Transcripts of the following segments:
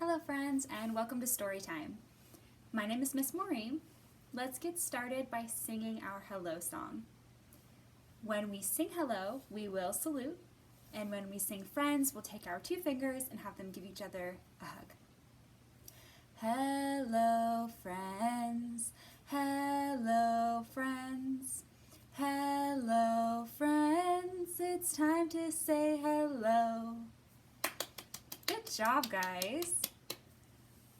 Hello friends and welcome to Storytime. My name is Miss Maureen. Let's get started by singing our hello song. When we sing hello, we will salute, and when we sing friends, we'll take our two fingers and have them give each other a hug. Hello friends, hello friends, hello friends, it's time to say hello. Good job, guys.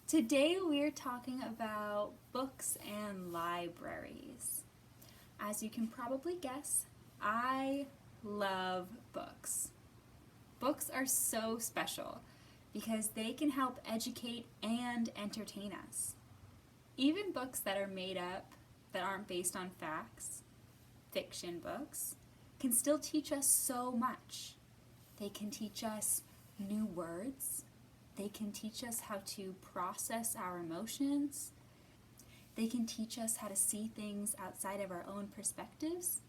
Today we're talking about books and libraries. As you can probably guess, I love books. Books are so special because they can help educate and entertain us. Even books that are made up, that aren't based on facts, fiction books, can still teach us so much. They can teach us new words. They can teach us how to process our emotions. They can teach us how to see things outside of our own perspectives.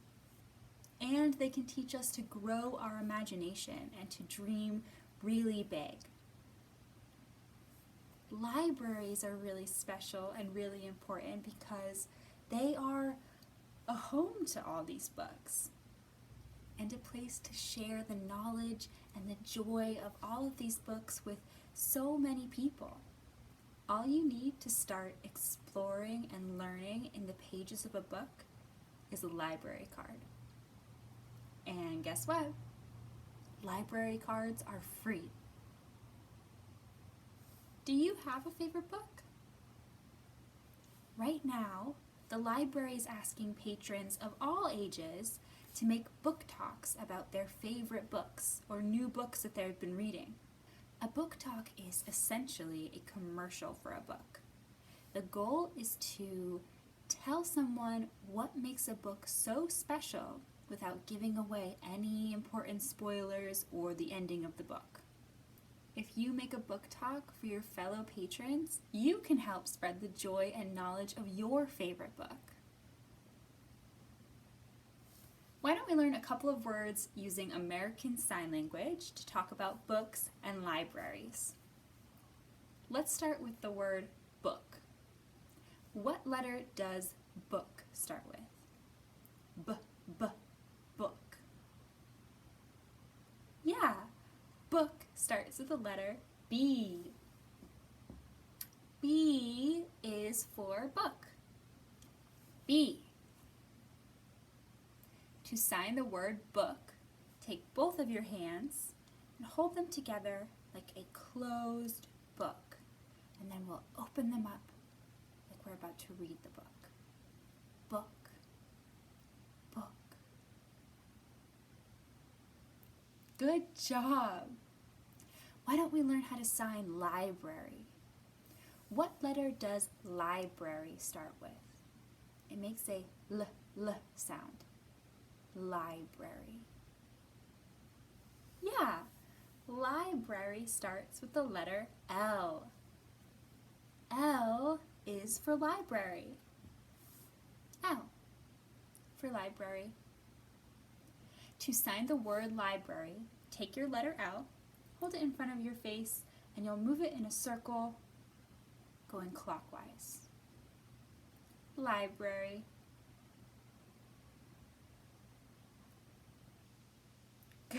And they can teach us to grow our imagination and to dream really big. Libraries are really special and really important because they are a home to all these books and a place to share the knowledge and the joy of all of these books with so many people. All you need to start exploring and learning in the pages of a book is a library card. And guess what? Library cards are free. Do you have a favorite book? Right now, the library is asking patrons of all ages to make book talks about their favorite books or new books that they've been reading. A book talk is essentially a commercial for a book. The goal is to tell someone what makes a book so special without giving away any important spoilers or the ending of the book. If you make a book talk for your fellow patrons, you can help spread the joy and knowledge of your favorite book. Why don't we learn a couple of words using American Sign Language to talk about books and libraries? Let's start with the word book. What letter does book start with? Book. Yeah, book starts with the letter B. B is for book. B. To sign the word book, take both of your hands and hold them together like a closed book. And then we'll open them up like we're about to read the book. Book. Book. Good job. Why don't we learn how to sign library? What letter does library start with? It makes a L sound. Library. Yeah, library starts with the letter L. L is for library. L for library. To sign the word library, take your letter L, hold it in front of your face, and you'll move it in a circle going clockwise. Library.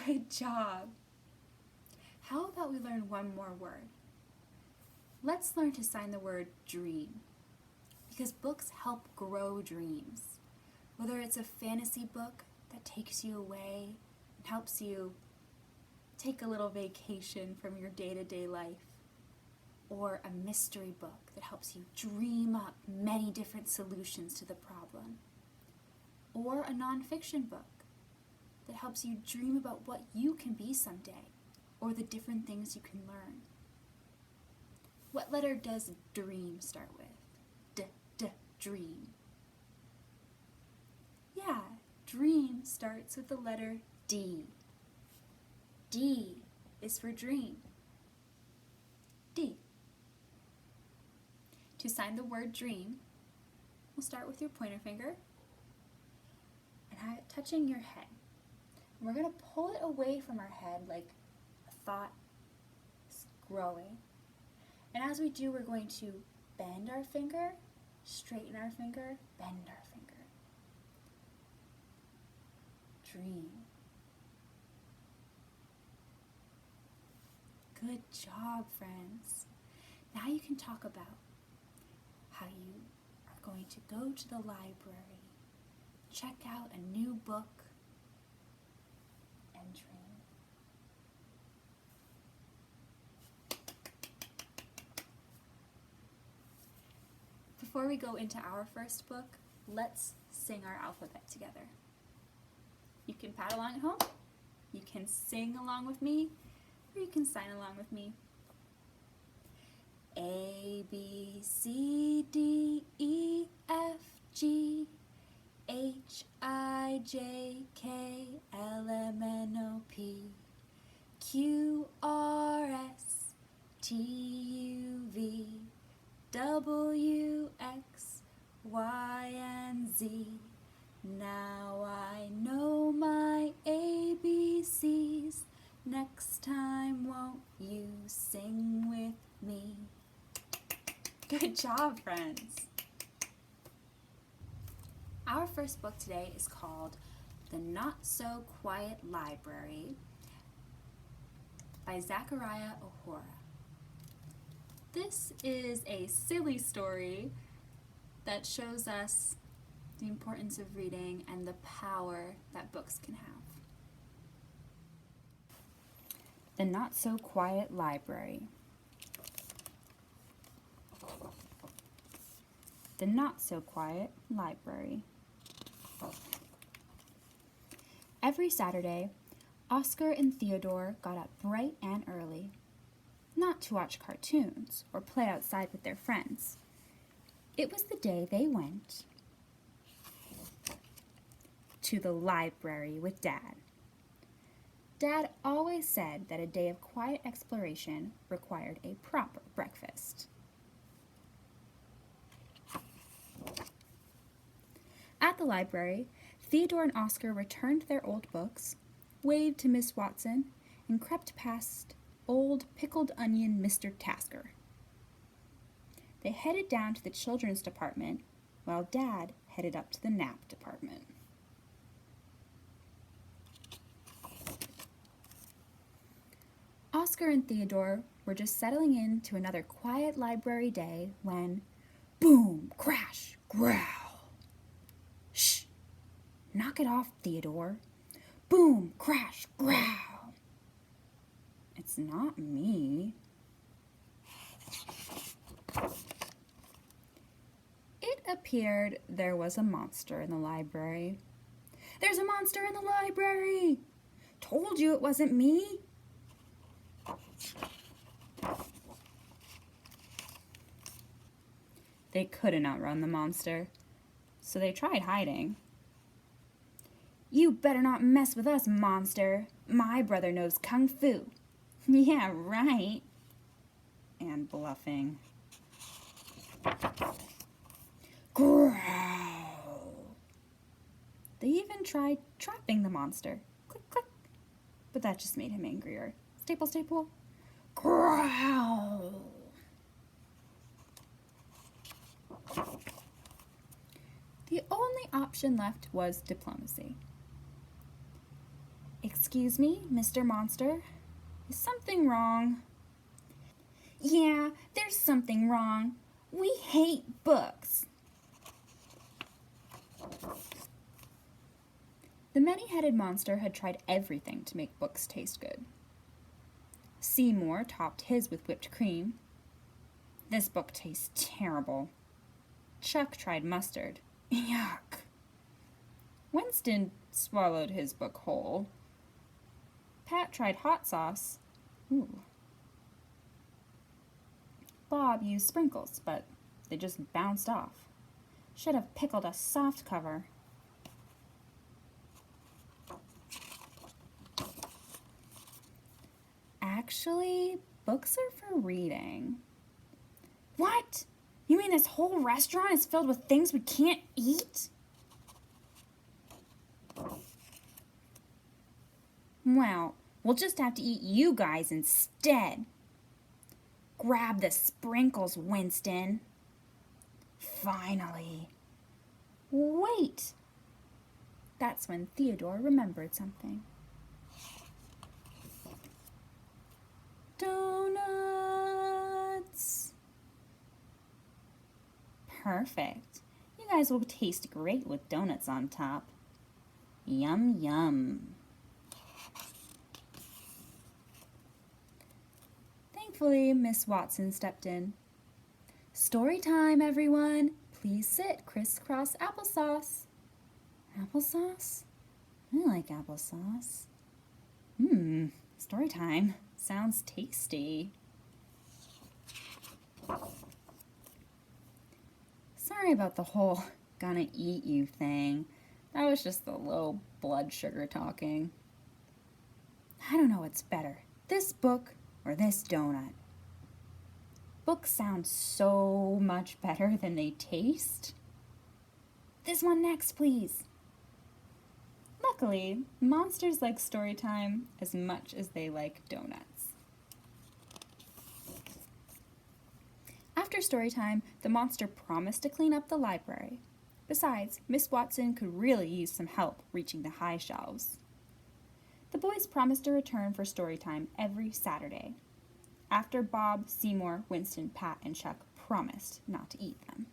Good job. How about we learn one more word? Let's learn to sign the word dream, because books help grow dreams. Whether it's a fantasy book that takes you away and helps you take a little vacation from your day-to-day life, or a mystery book that helps you dream up many different solutions to the problem, or a nonfiction book that helps you dream about what you can be someday, or the different things you can learn. What letter does dream start with? Dream. Yeah, dream starts with the letter D. D is for dream. D. To sign the word dream, we'll start with your pointer finger and have it touching your head. And we're going to pull it away from our head like a thought is growing. And as we do, we're going to bend our finger, straighten our finger, bend our finger. Dream. Good job, friends. Now you can talk about how you are going to go to the library, check out a new book, and dream. Before we go into our first book, let's sing our alphabet together. You can paddle along at home, you can sing along with me, or you can sign along with me. A, B, C, D, E, F, G, H, I, J, K, L, M, N, O, P, Q, R, S, T, U, V, W, X, Y, and Z. Now I know my ABCs. Next time, won't you sing with me? Good job, friends. Our first book today is called The Not-So-Quiet Library by Zachariah Ohora. This is a silly story that shows us the importance of reading and the power that books can have. The Not-So-Quiet Library. The Not-So-Quiet Library. Every Saturday, Oscar and Theodore got up bright and early, not to watch cartoons or play outside with their friends. It was the day they went to the library with Dad. Dad always said that a day of quiet exploration required a proper breakfast. At the library, Theodore and Oscar returned their old books, waved to Miss Watson, and crept past old pickled onion Mr. Tasker. They headed down to the children's department, while Dad headed up to the nap department. Oscar and Theodore were just settling into another quiet library day when, boom, crash, growl. Shh! Knock it off, Theodore. Boom, crash, growl. It's not me. It appeared there was a monster in the library. There's a monster in the library! Told you it wasn't me. They couldn't outrun the monster, so they tried hiding. You better not mess with us, monster. My brother knows kung fu. Yeah, right. And bluffing. Growl. They even tried trapping the monster. Click, click. But that just made him angrier. Staple, staple. Growl. The only option left was diplomacy. Excuse me, Mr. Monster. Is something wrong? Yeah, there's something wrong. We hate books. The many-headed monster had tried everything to make books taste good. Seymour topped his with whipped cream. This book tastes terrible. Chuck tried mustard. Yuck. Winston swallowed his book whole. Pat tried hot sauce. Ooh. Bob used sprinkles, but they just bounced off. Should have pickled a soft cover. Actually, books are for reading. What? You mean this whole restaurant is filled with things we can't eat? Well, we'll just have to eat you guys instead. Grab the sprinkles, Winston. Finally. Wait! That's when Theodore remembered something. Donuts! Perfect. You guys will taste great with donuts on top. Yum, yum. Thankfully, Miss Watson stepped in. Story time, everyone. Please sit. Crisscross applesauce. Applesauce? I like applesauce. Story time. Sounds tasty. Sorry about the whole gonna eat you thing. That was just the low blood sugar talking. I don't know what's better, this book or this donut. Books sound so much better than they taste. This one next, please. Luckily, monsters like story time as much as they like donuts. After story time, the monster promised to clean up the library. Besides, Miss Watson could really use some help reaching the high shelves. The boys promised to return for story time every Saturday, after Bob, Seymour, Winston, Pat, and Chuck promised not to eat them.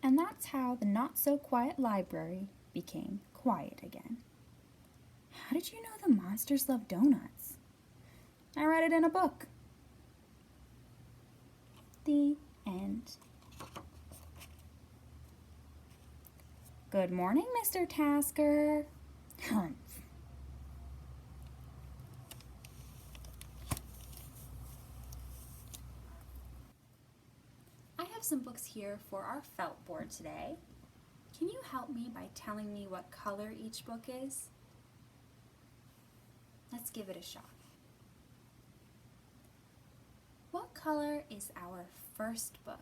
And that's how the not-so-quiet library became quiet again. How did you know the monsters love donuts? I read it in a book. The end. Good morning, Mr. Tasker. I have some books here for our felt board today. Can you help me by telling me what color each book is? Let's give it a shot. What color is our first book?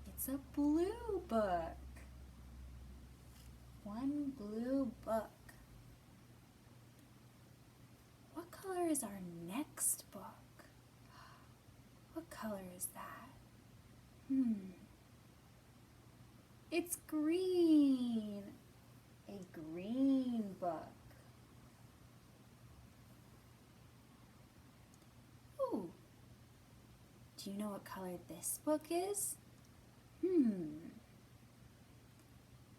It's a blue book. One blue book. What color is our next book? What color is that? It's green. A green book. Ooh. Do you know what color this book is?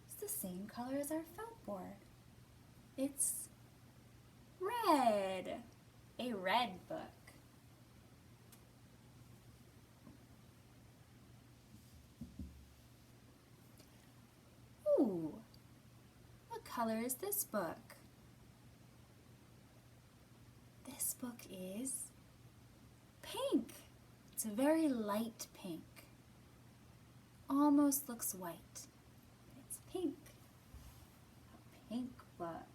It's the same color as our felt board. It's red. A red book. Ooh. What color is this book? This book is pink. It's a very light pink. Almost looks white. It's pink. A pink book.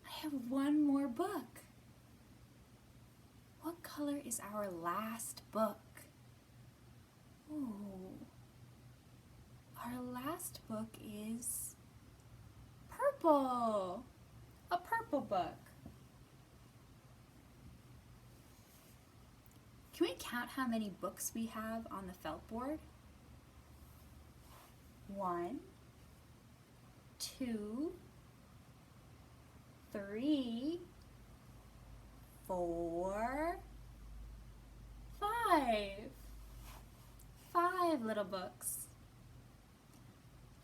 I have one more book. What color is our last book? Ooh. Our last book is purple. A purple book. Can we count how many books we have on the felt board? 1, 2, 3, 4, 5. 5 little books.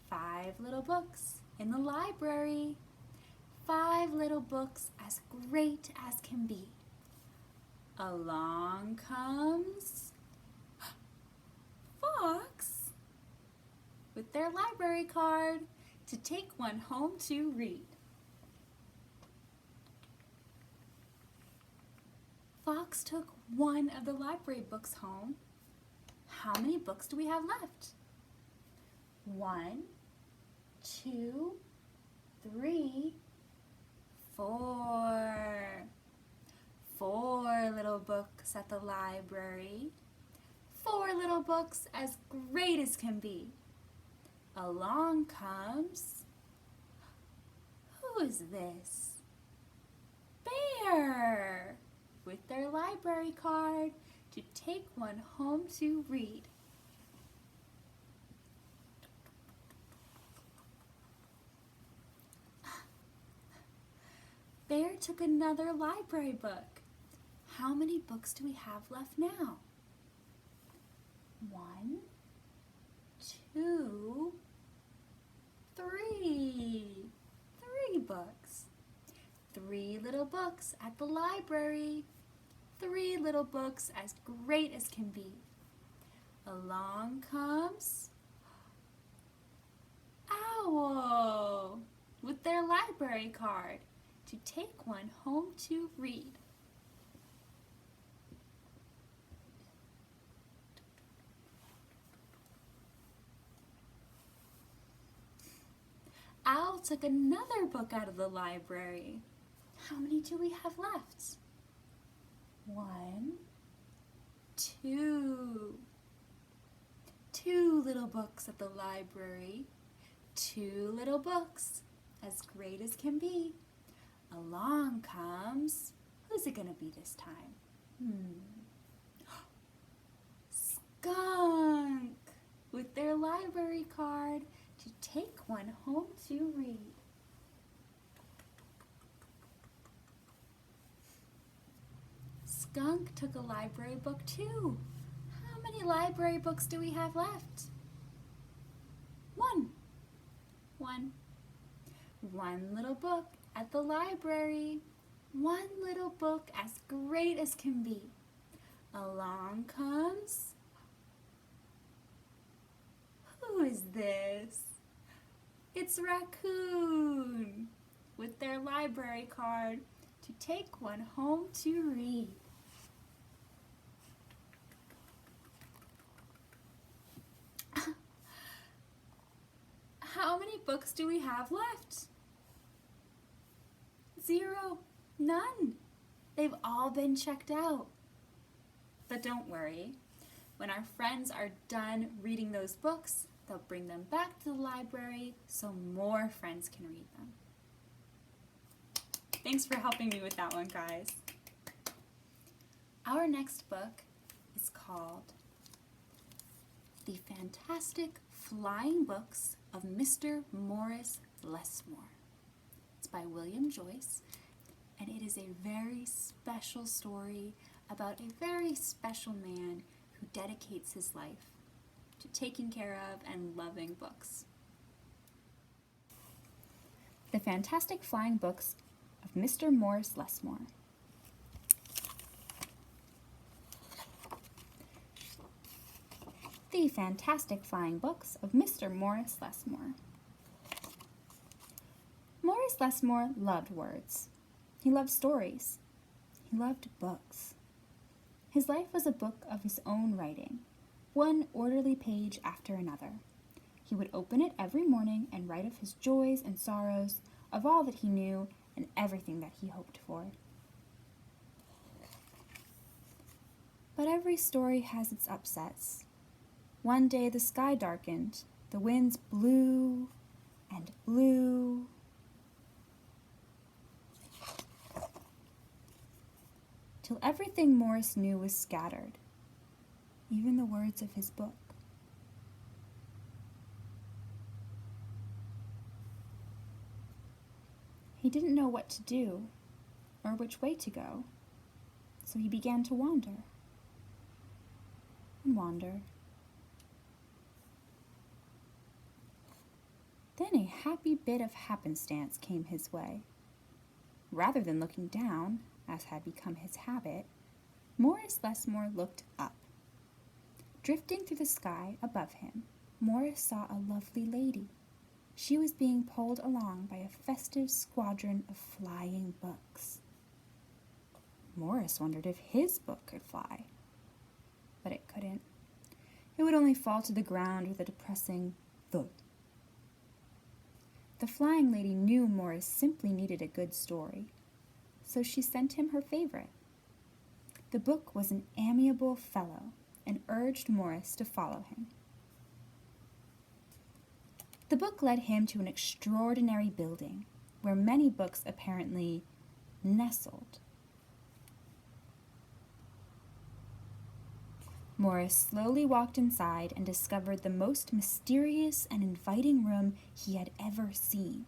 5 little books in the library. 5 little books as great as can be. Along comes Fox with their library card to take one home to read. Fox took one of the library books home. How many books do we have left? 1, 2, 3, 4. 4 little books at the library. 4 little books as great as can be. Along comes, who is this? Bear, with their library card to take one home to read. Bear took another library book. How many books do we have left now? 1, 2, 3. 3 books. 3 little books at the library. 3 little books as great as can be. Along comes Owl with their library card to take one home to read. Owl took another book out of the library. How many do we have left? 1, 2. 2 little books at the library. 2 little books, as great as can be. Along comes, who's it gonna be this time? Skunk, with their library card to take one home to read. Skunk took a library book too. How many library books do we have left? 1. 1. 1 little book at the library. 1 little book as great as can be. Along comes, who is this? It's Raccoon with their library card to take one home to read. How many books do we have left? 0. None. They've all been checked out. But don't worry. When our friends are done reading those books, they'll bring them back to the library so more friends can read them. Thanks for helping me with that one, guys. Our next book is called The Fantastic Flying Books of Mr. Morris Lessmore. It's by William Joyce, and it is a very special story about a very special man who dedicates his life to taking care of and loving books. The Fantastic Flying Books of Mr. Morris Lessmore. The Fantastic Flying Books of Mr. Morris Lessmore. Morris Lessmore loved words. He loved stories. He loved books. His life was a book of his own writing, one orderly page after another. He would open it every morning and write of his joys and sorrows, of all that he knew and everything that he hoped for. But every story has its upsets. One day the sky darkened, the winds blew and blew, till everything Morris knew was scattered, even the words of his book. He didn't know what to do or which way to go, so he began to wander and wander. Then a happy bit of happenstance came his way. Rather than looking down, as had become his habit, Morris Lessmore looked up. Drifting through the sky above him, Morris saw a lovely lady. She was being pulled along by a festive squadron of flying books. Morris wondered if his book could fly, but it couldn't. It would only fall to the ground with a depressing thud. The flying lady knew Morris simply needed a good story, so she sent him her favorite. The book was an amiable fellow and urged Morris to follow him. The book led him to an extraordinary building where many books apparently nestled. Morris slowly walked inside and discovered the most mysterious and inviting room he had ever seen.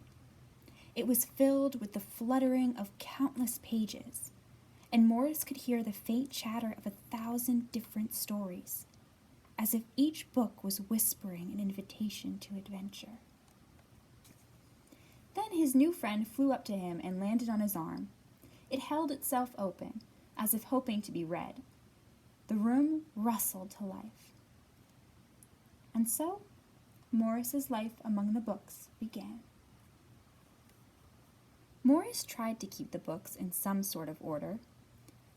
It was filled with the fluttering of countless pages, and Morris could hear the faint chatter of 1,000 different stories, as if each book was whispering an invitation to adventure. Then his new friend flew up to him and landed on his arm. It held itself open, as if hoping to be read. The room rustled to life. And so, Morris's life among the books began. Morris tried to keep the books in some sort of order,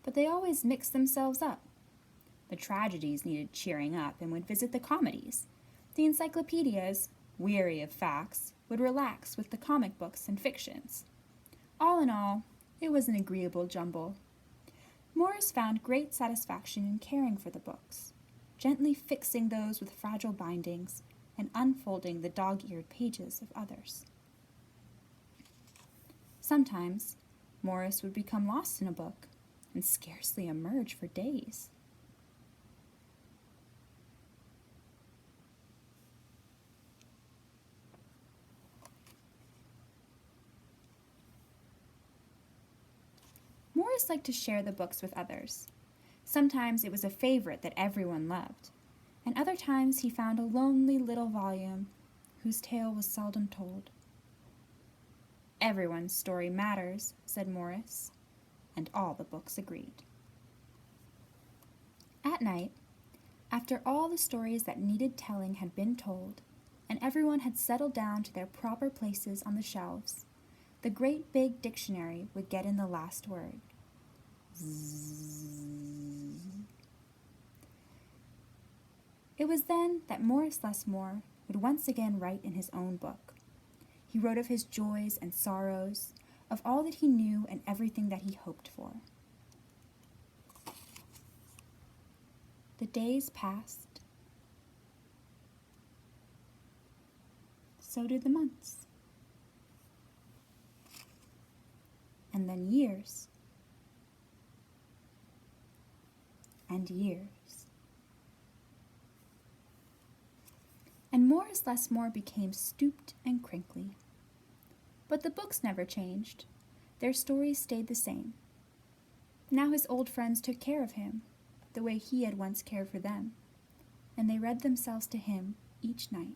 but they always mixed themselves up. The tragedies needed cheering up and would visit the comedies. The encyclopedias, weary of facts, would relax with the comic books and fictions. All in all, it was an agreeable jumble. Morris found great satisfaction in caring for the books, gently fixing those with fragile bindings and unfolding the dog-eared pages of others. Sometimes, Morris would become lost in a book and scarcely emerge for days. Morris liked to share the books with others. Sometimes it was a favorite that everyone loved, and other times he found a lonely little volume whose tale was seldom told. "Everyone's story matters," said Morris, and all the books agreed. At night, after all the stories that needed telling had been told, and everyone had settled down to their proper places on the shelves, the great big dictionary would get in the last word. Zzz. It was then that Morris Lessmore would once again write in his own book. He wrote of his joys and sorrows, of all that he knew and everything that he hoped for. The days passed. So did the months. And then years. And years. And Morris Lessmore became stooped and crinkly. But the books never changed. Their stories stayed the same. Now his old friends took care of him, the way he had once cared for them, and they read themselves to him each night.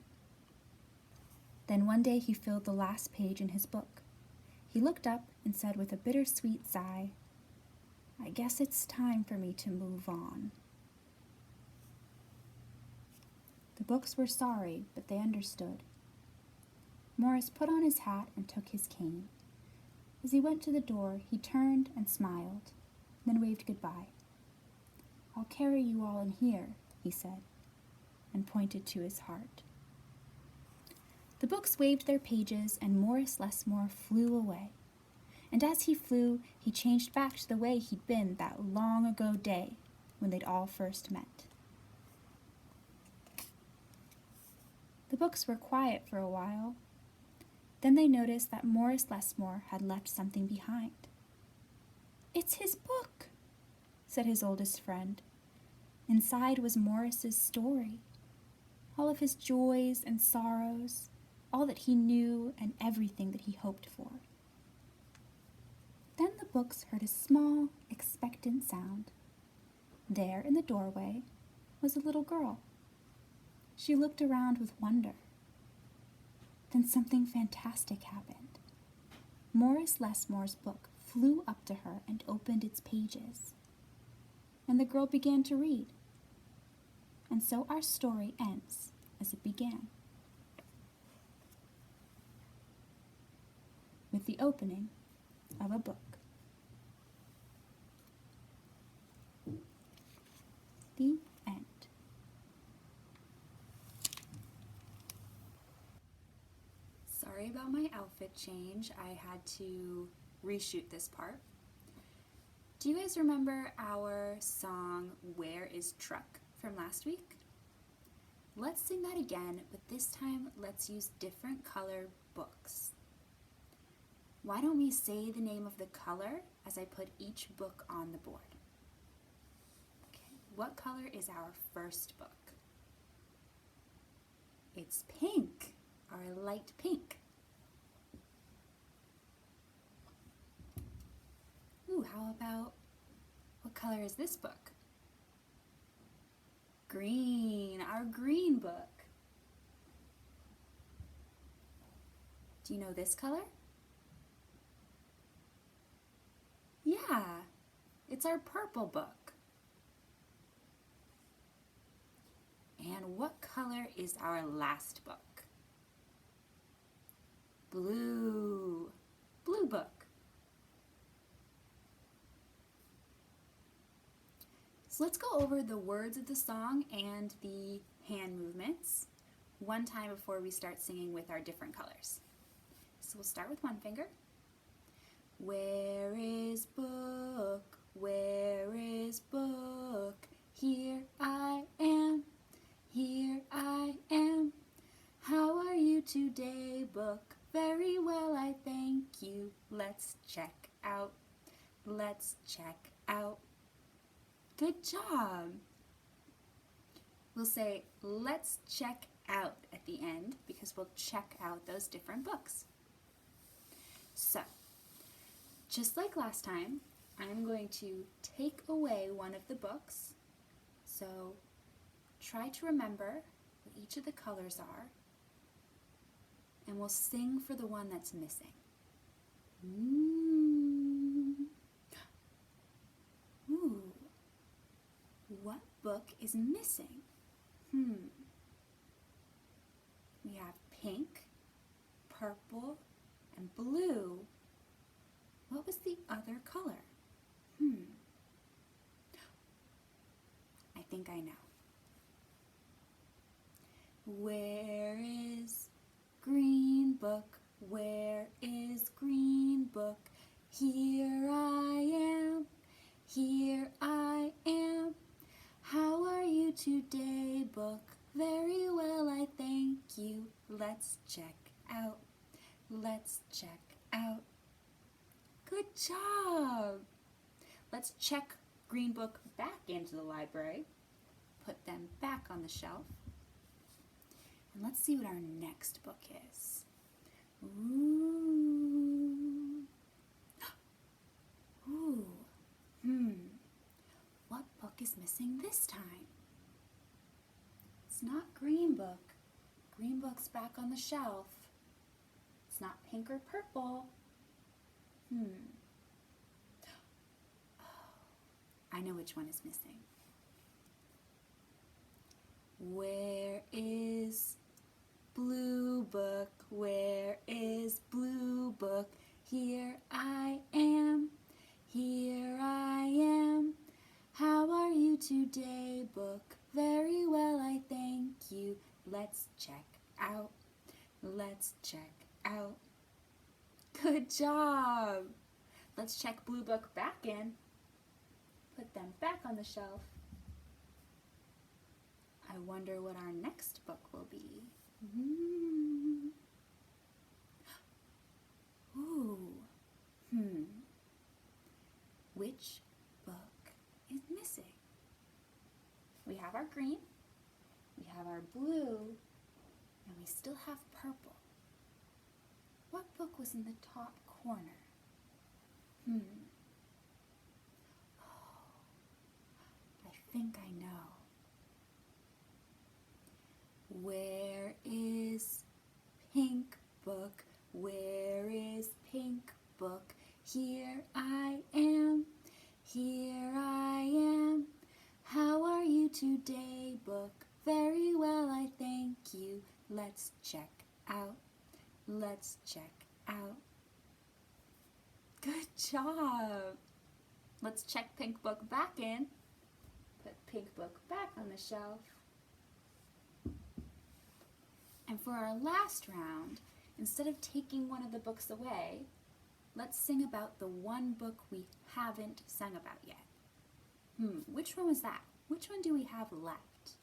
Then one day he filled the last page in his book. He looked up and said with a bittersweet sigh, "I guess it's time for me to move on." The books were sorry, but they understood. Morris put on his hat and took his cane. As he went to the door, he turned and smiled, then waved goodbye. "I'll carry you all in here," he said, and pointed to his heart. The books waved their pages, and Morris Lessmore flew away. And as he flew, he changed back to the way he'd been that long ago day when they'd all first met. The books were quiet for a while. Then they noticed that Morris Lessmore had left something behind. "It's his book," said his oldest friend. Inside was Morris's story, all of his joys and sorrows, all that he knew and everything that he hoped for. Then the books heard a small, expectant sound. There in the doorway was a little girl. She looked around with wonder. Then something fantastic happened. Morris Lessmore's book flew up to her and opened its pages. And the girl began to read. And so our story ends as it began, with the opening of a book. The end. Sorry about my outfit change. I had to reshoot this part. Do you guys remember our song, "Where is Truck," from last week? Let's sing that again, but this time let's use different color books. Why don't we say the name of the color as I put each book on the board? Okay. What color is our first book? It's pink, our light pink. Ooh, how about, what color is this book? Green, our green book. Do you know this color? Yeah, it's our purple book. And what color is our last book? Blue, blue book. So let's go over the words of the song and the hand movements one time before we start singing with our different colors. So we'll start with one finger. Where is book? Where is book? Here I am. Here I am. How are you today, book? Very well, I thank you. Let's check out. Let's check out. Good job. We'll say, let's check out at the end because we'll check out those different books. So, just like last time, I'm going to take away one of the books. So, try to remember what each of the colors are, and we'll sing for the one that's missing. Ooh. What book is missing? We have pink, purple, and blue. What was the other color? I think I know. Where is green book? Where is green book? Here I am. Here I am. How are you today, book? Very well, I thank you. Let's check out. Let's check out. Good job. Let's check green book back into the library. Put them back on the shelf. And let's see what our next book is. Ooh. Ooh. What book is missing this time? It's not green book. Green book's back on the shelf. It's not pink or purple. I know which one is missing. Where is blue book? Where is blue book? Here I am. Here I am. How are you today, book? Very well, I thank you. Let's check out. Let's check out. Good job. Let's check blue book back in. Put them back on the shelf. I wonder what our next book will be. Ooh. Which book is missing? We have our green, we have our blue, and we still have purple. What book was in the top corner? I think I know. Where is pink book? Where is pink book? Here I am. Here I am. How are you today, book? Very well, I thank you. Let's check out. Let's check out. Good job. Let's check pink book back in. Put pink book back on the shelf. And for our last round, instead of taking one of the books away, let's sing about the one book we haven't sung about yet. Which one was that? Which one do we have left?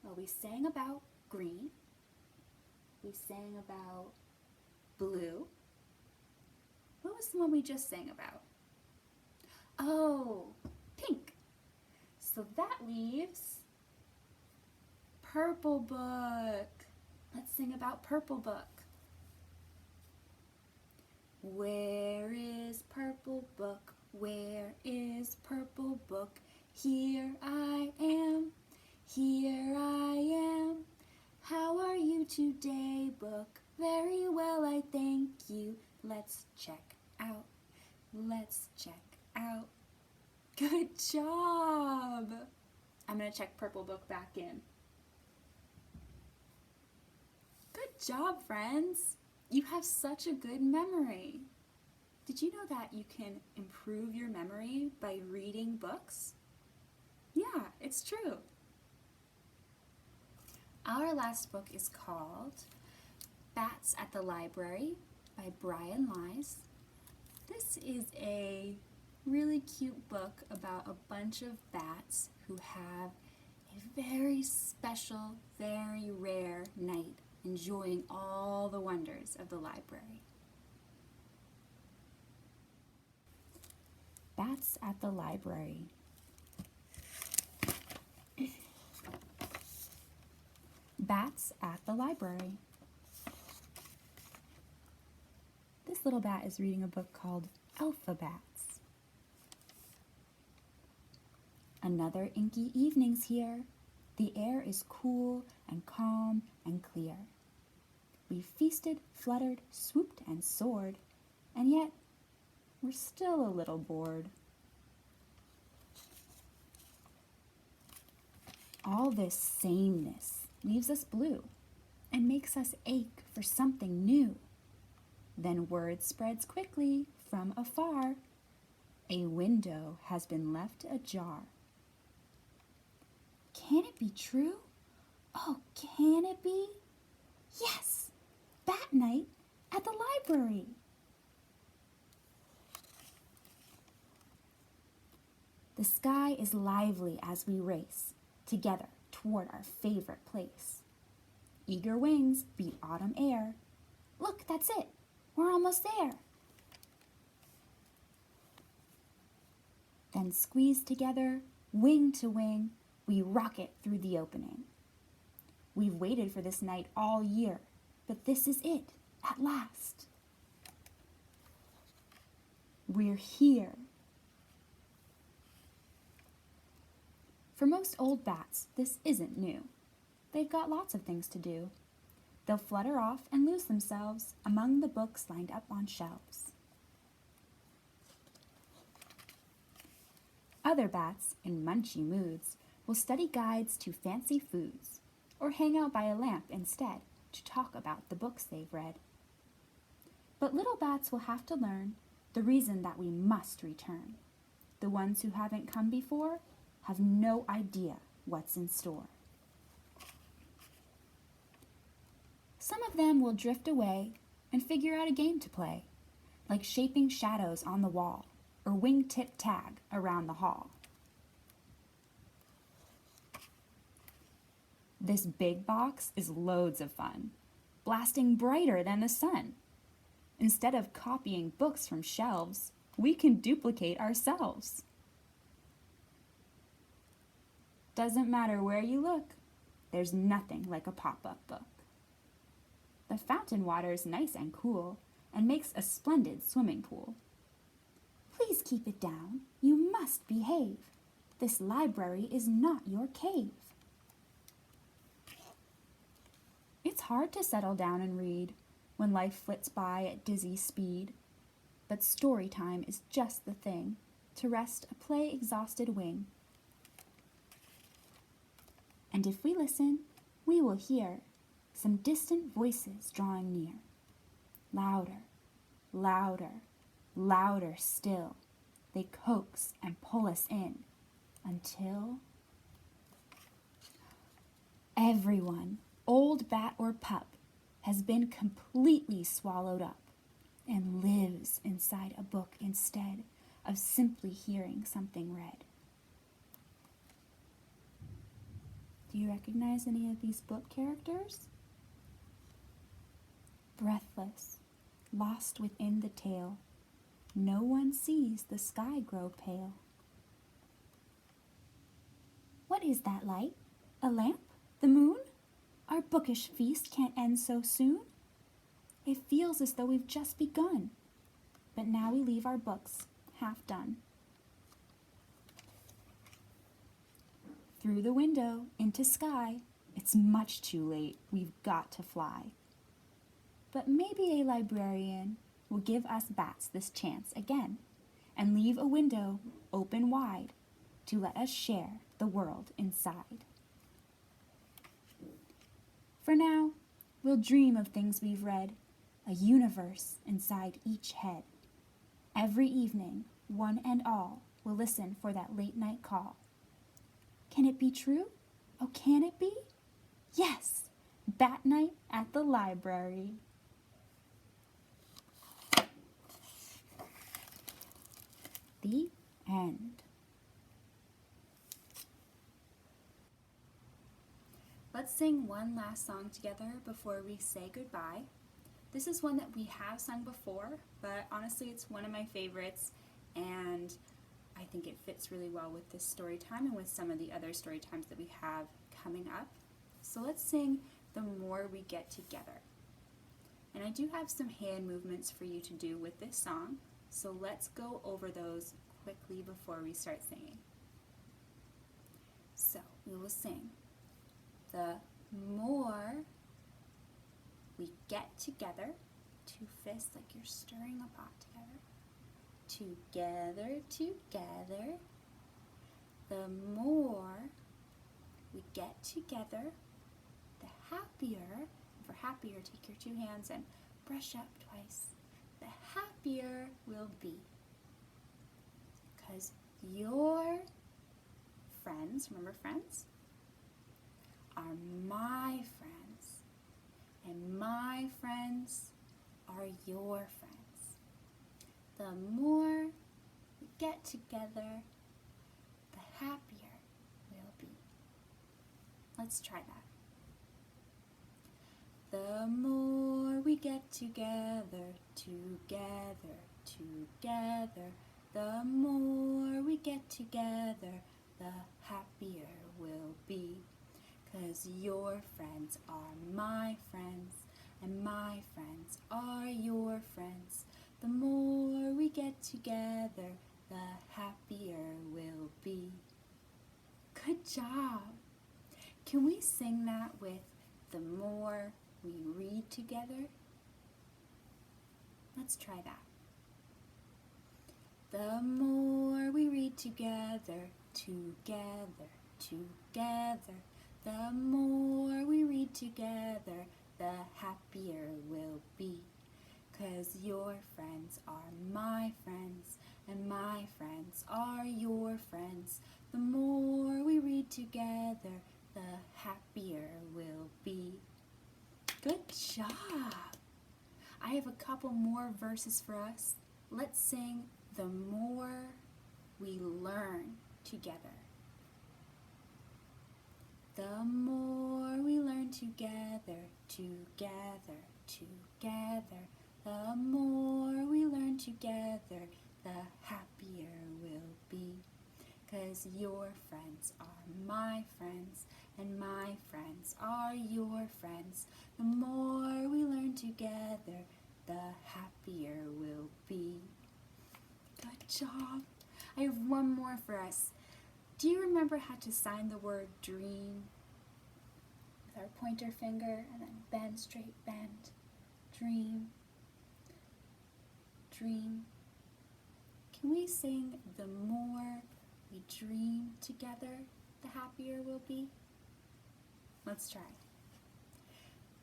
Well, we sang about green. We sang about blue. What was the one we just sang about? Oh, pink. So that leaves Purple Book. Let's sing about Purple Book. Where is Purple Book? Where is Purple Book? Here I am. Here I am. How are you today, Book? Very well, I thank you. Let's check out. Let's check out. Good job. I'm going to check Purple Book back in. Good job, friends. You have such a good memory. Did you know that you can improve your memory by reading books? Yeah, it's true. Our last book is called Bats at the Library by Brian Lies. This is a really cute book about a bunch of bats who have a very special, very rare night enjoying all the wonders of the library. Bats at the Library. Bats at the Library. This little bat is reading a book called Alphabats. Another inky evening's here. The air is cool and calm and clear. We feasted, fluttered, swooped, and soared, and yet we're still a little bored. All this sameness leaves us blue and makes us ache for something new. Then word spreads quickly from afar. A window has been left ajar. Can it be true? Oh, can it be? Yes! Bat night at the library! The sky is lively as we race together toward our favorite place. Eager wings beat autumn air. Look, that's it. We're almost there. Then squeezed together, wing to wing, we rocket through the opening. We've waited for this night all year, but this is it, at last. We're here. For most old bats, this isn't new. They've got lots of things to do. They'll flutter off and lose themselves among the books lined up on shelves. Other bats, in munchy moods, will study guides to fancy foods, or hang out by a lamp instead to talk about the books they've read. But little bats will have to learn the reason that we must return. The ones who haven't come before have no idea what's in store. Some of them will drift away and figure out a game to play, like shaping shadows on the wall or wingtip tag around the hall. This big box is loads of fun, blasting brighter than the sun. Instead of copying books from shelves, we can duplicate ourselves. Doesn't matter where you look, there's nothing like a pop-up book. The fountain water's nice and cool and makes a splendid swimming pool. Please keep it down. You must behave. This library is not your cave. It's hard to settle down and read when life flits by at dizzy speed, but story time is just the thing to rest a play-exhausted wing. And if we listen, we will hear some distant voices drawing near. Louder, louder, louder still. They coax and pull us in until everyone, old bat or pup, has been completely swallowed up and lives inside a book instead of simply hearing something read. Do you recognize any of these book characters? Breathless, lost within the tale, no one sees the sky grow pale. What is that light? A lamp? The moon? Our bookish feast can't end so soon. It feels as though we've just begun, but now we leave our books half done. Through the window, into sky, it's much too late, we've got to fly. But maybe a librarian will give us bats this chance again, and leave a window open wide to let us share the world inside. For now, we'll dream of things we've read, a universe inside each head. Every evening, one and all will listen for that late night call. Can it be true? Oh, can it be? Yes, Bat Night at the library. The end. Let's sing one last song together before we say goodbye. This is one that we have sung before, but honestly it's one of my favorites, and I think it fits really well with this story time and with some of the other story times that we have coming up. So let's sing The More We Get Together. And I do have some hand movements for you to do with this song, so let's go over those quickly before we start singing. So we will sing The More We Get Together, two fists like you're stirring a pot together. Together, together. The more we get together, the happier. For happier, take your two hands and brush up twice. The happier we'll be. Because your friends, remember friends, are my friends. And my friends are your friends. The more we get together, the happier we'll be. Let's try that. The more we get together, together, together, the more we get together, the happier we'll be. 'Cause your friends are my friends, and my friends are your friends. The more we get together, the happier we'll be. Good job! Can we sing that with the more we read together? Let's try that. The more we read together, together, together, the more we read together, the happier we'll be. 'Cause your friends are my friends, and my friends are your friends. The more we read together, the happier we'll be. Good job! I have a couple more verses for us. Let's sing The More We Learn together. The more we learn together, together, together, the more we learn together, the happier we'll be. 'Cause your friends are my friends, and my friends are your friends. The more we learn together, the happier we'll be. Good job! I have one more for us. Do you remember how to sign the word dream? With our pointer finger and then bend, straight, bend. Dream. Dream. Can we sing The More We Dream Together, the happier we'll be? Let's try.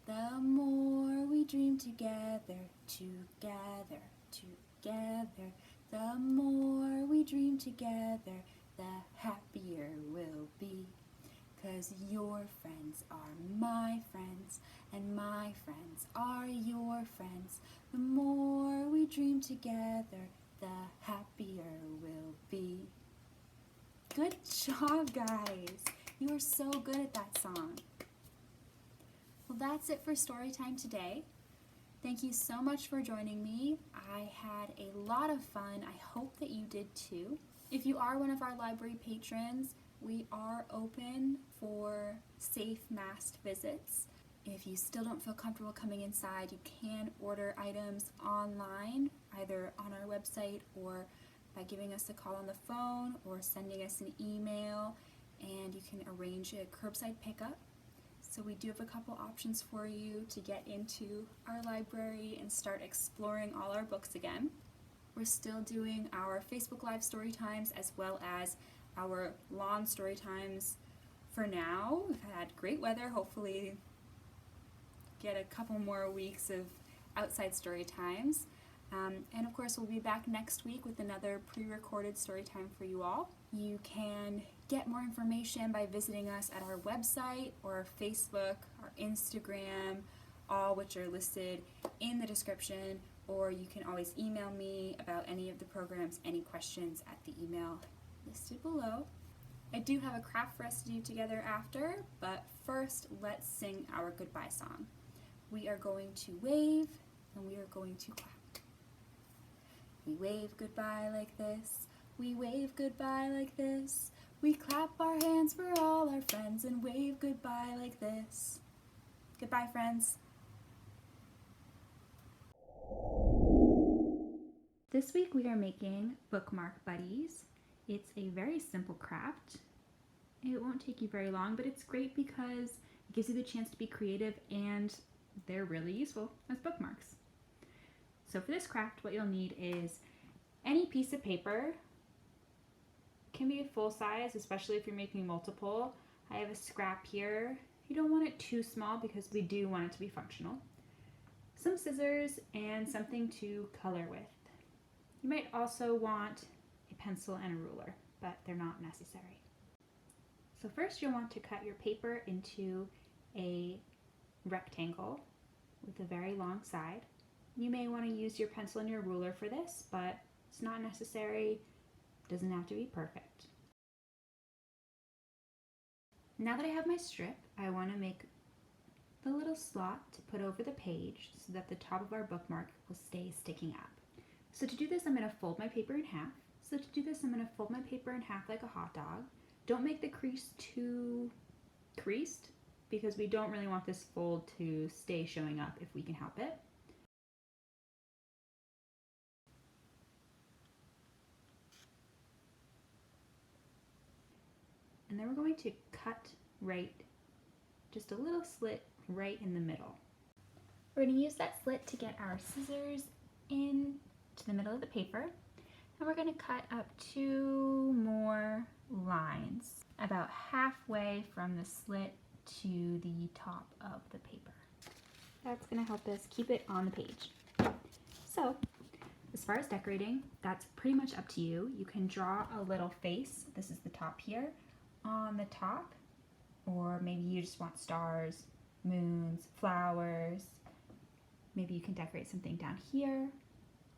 The more we dream together, together, together, the more we dream together, the happier we'll be. 'Cause your friends are my friends, and my friends are your friends. The more we dream together, the happier we'll be. Good job, guys! You are so good at that song. Well, that's it for Storytime today. Thank you so much for joining me. I had a lot of fun. I hope that you did too. If you are one of our library patrons, we are open for safe masked visits. If you still don't feel comfortable coming inside, you can order items online, either on our website or by giving us a call on the phone or sending us an email, and you can arrange a curbside pickup. So we do have a couple options for you to get into our library and start exploring all our books again. We're still doing our Facebook Live story times as well as our lawn story times for now. We've had great weather, hopefully get a couple more weeks of outside story times. And of course we'll be back next week with another pre-recorded story time for you all. You can get more information by visiting us at our website or our Facebook, our Instagram, all which are listed in the description, or you can always email me about any of the programs, any questions at the email listed below. I do have a craft for us to do together after, but first let's sing our goodbye song. We are going to wave and we are going to clap. We wave goodbye like this. We wave goodbye like this. We clap our hands for all our friends and wave goodbye like this. Goodbye, friends. This week we are making bookmark buddies. It's a very simple craft. It won't take you very long, but it's great because it gives you the chance to be creative and they're really useful as bookmarks. So for this craft, what you'll need is any piece of paper. It can be a full size, especially if you're making multiple. I have a scrap here. You don't want it too small because we do want it to be functional. Some scissors and something to color with. You might also want a pencil and a ruler, but they're not necessary. So first you'll want to cut your paper into a rectangle with a very long side. You may want to use your pencil and your ruler for this, but it's not necessary. It doesn't have to be perfect. Now that I have my strip, I want to make the little slot to put over the page so that the top of our bookmark will stay sticking up. So to do this, I'm going to fold my paper in half. Like a hot dog. Don't make the crease too creased because we don't really want this fold to stay showing up if we can help it. And then we're going to cut just a little slit right in the middle. We're going to use that slit to get our scissors in to the middle of the paper. And we're going to cut up 2 more lines about halfway from the slit to the top of the paper. That's going to help us keep it on the page. So, as far as decorating, that's pretty much up to you. You can draw a little face, this is the top here, on the top, or maybe you just want stars, moons, flowers. Maybe you can decorate something down here,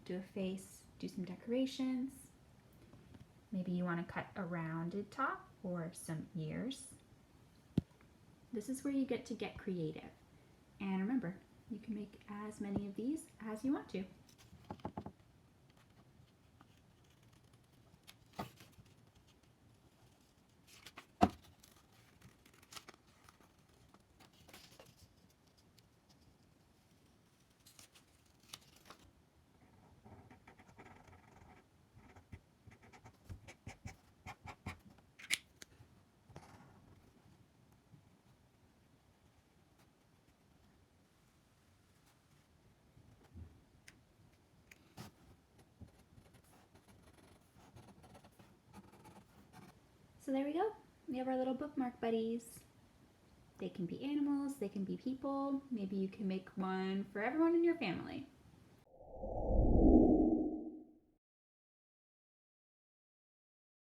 do a face, do some decorations. Maybe you want to cut a rounded top or some ears. This is where you get to get creative. And remember, you can make as many of these as you want to. So there we go. We have our little bookmark buddies. They can be animals, they can be people. Maybe you can make one for everyone in your family.